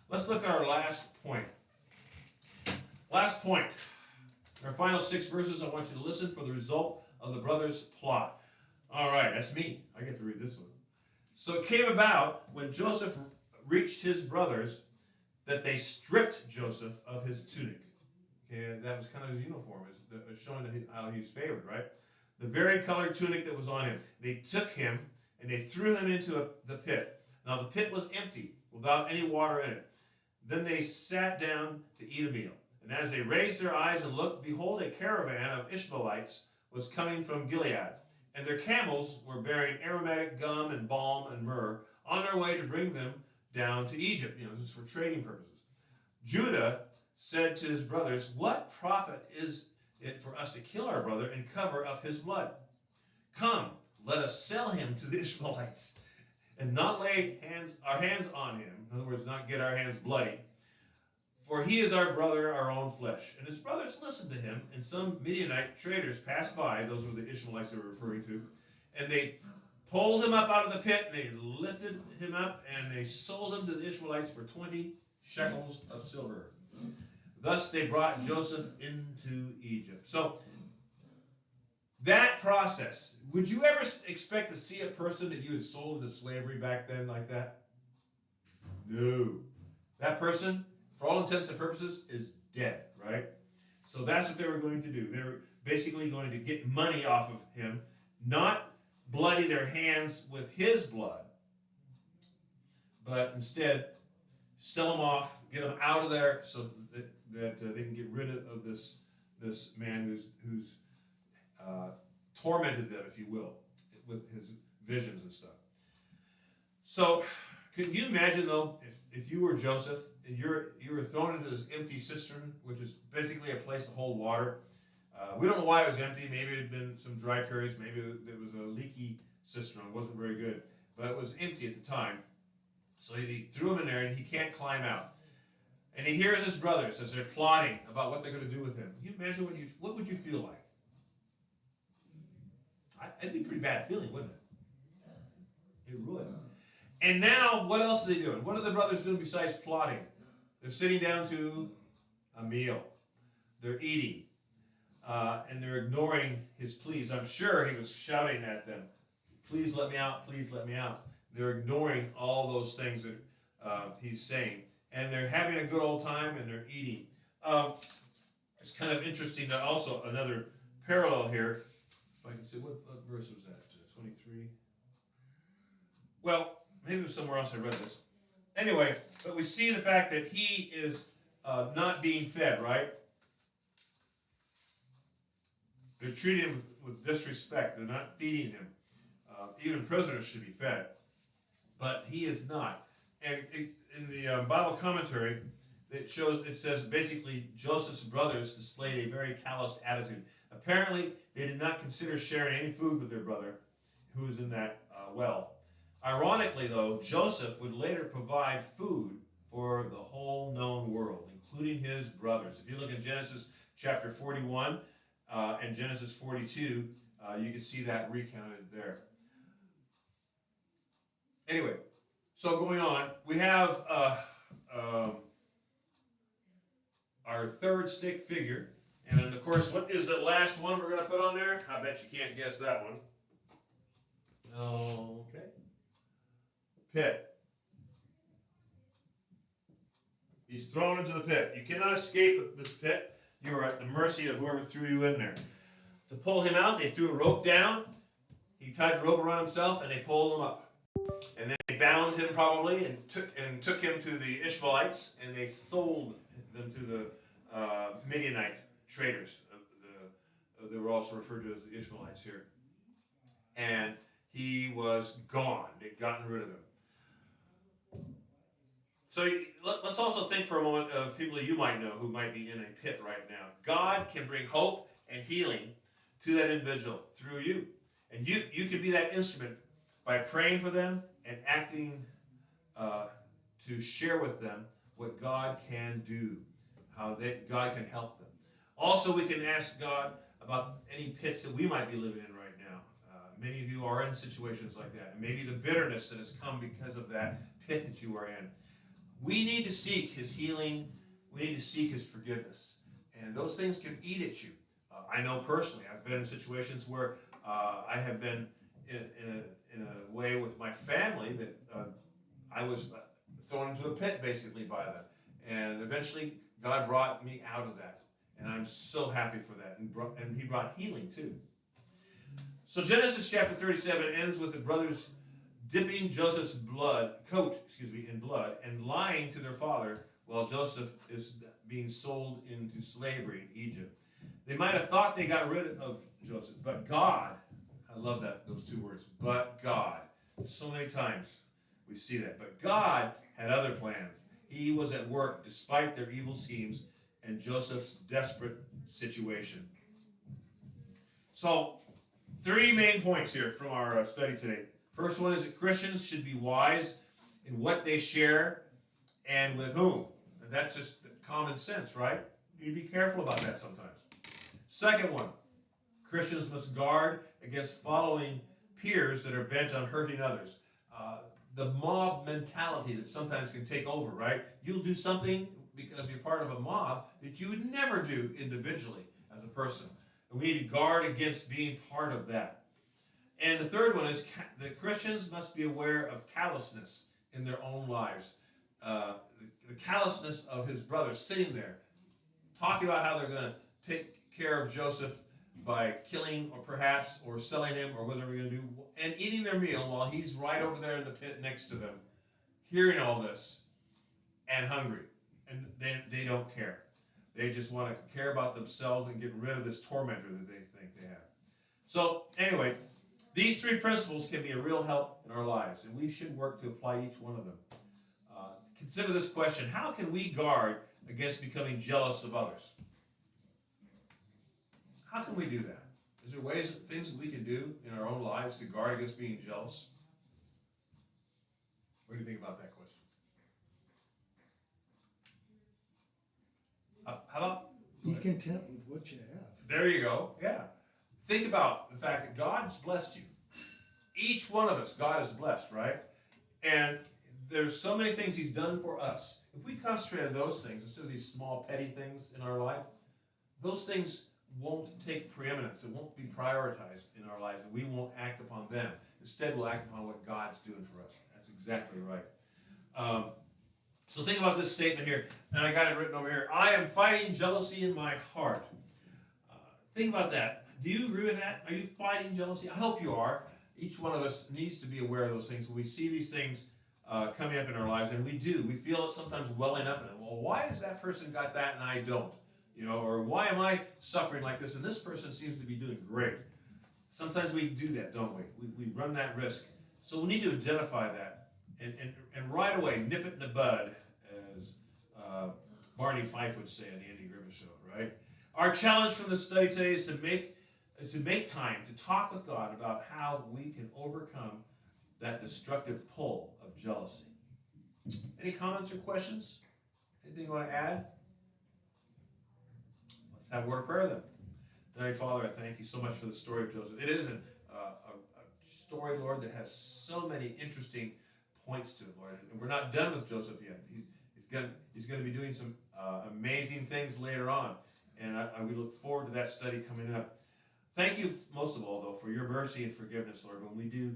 Let's look at our last point. Last point. Our final 6 verses, I want you to listen for the result of the brothers' plot. All right, that's me. I get to read this one. So it came about when Joseph reached his brothers that they stripped Joseph of his tunic. Okay, that was kind of his uniform, showing how he's favored, right? The very colored tunic that was on him. They took him and they threw him into the pit. Now the pit was empty, without any water in it. Then they sat down to eat a meal. And as they raised their eyes and looked, behold, a caravan of Ishmaelites was coming from Gilead. And their camels were bearing aromatic gum and balm and myrrh on their way to bring them down to Egypt. This is for trading purposes. Judah said to his brothers, what profit is it for us to kill our brother and cover up his blood? Come, let us sell him to the Ishmaelites and not lay our hands on him. In other words, not get our hands bloody. For he is our brother, our own flesh. And his brothers listened to him, and some Midianite traders passed by. Those were the Ishmaelites they were referring to. And they pulled him up out of the pit, and they lifted him up, and they sold him to the Ishmaelites for 20 shekels of silver. Thus they brought Joseph into Egypt. So that process, would you ever expect to see a person that you had sold into slavery back then like that? No. That person, for all intents and purposes, is dead, right? So that's what they were going to do. They were basically going to get money off of him, not bloody their hands with his blood, but instead sell him off, get him out of there so that they can get rid of this man who's tormented them, if you will, with his visions and stuff. So, can you imagine though, if you were Joseph and you were thrown into this empty cistern, which is basically a place to hold water. We don't know why it was empty. Maybe it had been some dry periods. Maybe it was a leaky cistern. It wasn't very good, but it was empty at the time. So he threw him in there, and he can't climb out. And he hears his brothers as they're plotting about what they're going to do with him. Can you imagine what would you feel like? It'd be a pretty bad feeling, wouldn't it? It would. And now, what else are they doing? What are the brothers doing besides plotting? They're sitting down to a meal. They're eating. And they're ignoring his pleas. I'm sure he was shouting at them, please let me out, please let me out. They're ignoring all those things that he's saying. And they're having a good old time, and they're eating. It's kind of interesting that also another parallel here. If I can see, what verse was that? 23? Well, maybe it was somewhere else I read this. Anyway, but we see the fact that he is not being fed, right? They're treating him with disrespect. They're not feeding him. Even prisoners should be fed. But he is not. And in the Bible commentary, it says basically Joseph's brothers displayed a very calloused attitude. Apparently, they did not consider sharing any food with their brother who was in that well. Ironically, though, Joseph would later provide food for the whole known world, including his brothers. If you look at Genesis chapter 41 and Genesis 42, you can see that recounted there. Anyway, so going on, we have our third stick figure. And then, of course, what is the last one we're going to put on there? I bet you can't guess that one. Okay. Pit. He's thrown into the pit. You cannot escape this pit. You are at the mercy of whoever threw you in there. To pull him out, they threw a rope down. He tied the rope around himself, and they pulled him up. And then they bound him probably and took him to the Ishmaelites, and they sold them to the Midianite traders. They were also referred to as the Ishmaelites here. And he was gone. They'd gotten rid of him. So let's also think for a moment of people you might know who might be in a pit right now. God can bring hope and healing to that individual through you. And you can be that instrument by praying for them and acting to share with them what God can do, how God can help them. Also, we can ask God about any pits that we might be living in right now. Many of you are in situations like that, and maybe the bitterness that has come because of that pit that you are in. We need to seek his healing. We need to seek his forgiveness. And those things can eat at you. I know personally, I've been in situations where I have been in a way with my family that I was thrown into a pit basically by them. And eventually, God brought me out of that. And I'm so happy for that. And he brought healing too. So Genesis chapter 37 ends with the brothers dipping Joseph's coat in blood and lying to their father while Joseph is being sold into slavery in Egypt. They might have thought they got rid of Joseph, but God, I love those two words, but God. So many times we see that. But God had other plans. He was at work despite their evil schemes and Joseph's desperate situation. So, 3 main points here from our study today. First one is that Christians should be wise in what they share and with whom. And that's just common sense, right? You be careful about that sometimes. Second one, Christians must guard against following peers that are bent on hurting others. The mob mentality that sometimes can take over, right? You'll do something because you're part of a mob that you would never do individually as a person. And we need to guard against being part of that. And the third one is that Christians must be aware of callousness in their own lives. The callousness of his brothers sitting there, talking about how they're going to take care of Joseph by killing or selling him or whatever they're going to do, and eating their meal while he's right over there in the pit next to them, hearing all this and hungry. And they don't care. They just want to care about themselves and get rid of this tormentor that they think they have. So anyway, these 3 principles can be a real help in our lives, and we should work to apply each one of them. Consider this question: how can we guard against becoming jealous of others? How can we do that? Is there things that we can do in our own lives to guard against being jealous? What do you think about that question? How about? Be content with what you have. There you go. Yeah. Think about the fact that God's blessed you. Each one of us, God is blessed, right? And there's so many things he's done for us. If we concentrate on those things instead of these small petty things in our life, those things won't take preeminence. It won't be prioritized in our lives, and we won't act upon them. Instead, we'll act upon what God's doing for us. That's exactly right. So think about this statement here, and I got it written over here. I am fighting jealousy in my heart. Think about that. Do you agree with that? Are you fighting jealousy? I hope you are. Each one of us needs to be aware of those things. When we see these things coming up in our lives, and we do. We feel it sometimes welling up in it. Well, why has that person got that and I don't? Or why am I suffering like this and this person seems to be doing great? Sometimes we do that, don't we? We run that risk. So we need to identify that and right away nip it in the bud, as Barney Fife would say on the Andy Griffith Show, right? Our challenge from the study today is to make time to talk with God about how we can overcome that destructive pull of jealousy. Any comments or questions? Anything you want to add? Let's have a word of prayer then. Heavenly Father, I thank you so much for the story of Joseph. It is a story, Lord, that has so many interesting points to it, Lord. And we're not done with Joseph yet. He's going to be doing some amazing things later on. And we look forward to that study coming up. Thank you, most of all, though, for your mercy and forgiveness, Lord, when we do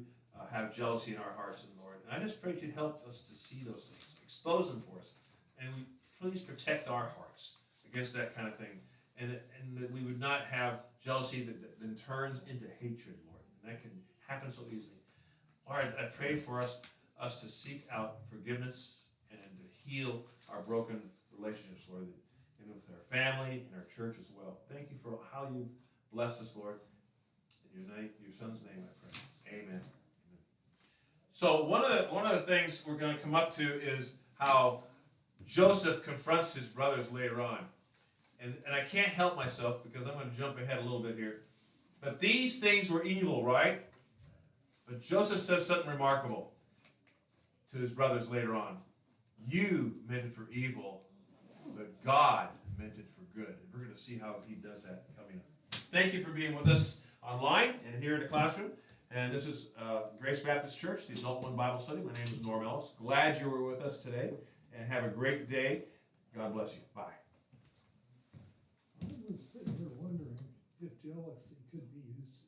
have jealousy in our hearts, and Lord. And I just pray that you'd help us to see those things, expose them for us, and please protect our hearts against that kind of thing, and that we would not have jealousy that then turns into hatred, Lord. And that can happen so easily. Lord, I pray for us to seek out forgiveness and to heal our broken relationships, Lord, and with our family and our church as well. Thank you for how you've blessed us, Lord. In your Son's name, I pray. Amen. So one of the things we're going to come up to is how Joseph confronts his brothers later on. And I can't help myself because I'm going to jump ahead a little bit here. But these things were evil, right? But Joseph says something remarkable to his brothers later on. You meant it for evil, but God meant it for good. And we're going to see how he does that coming up. Thank you for being with us online and here in the classroom. And this is Grace Baptist Church, the Adult One Bible Study. My name is Norm Ellis. Glad you were with us today. And have a great day. God bless you. Bye. I was sitting here wondering if jealousy could be used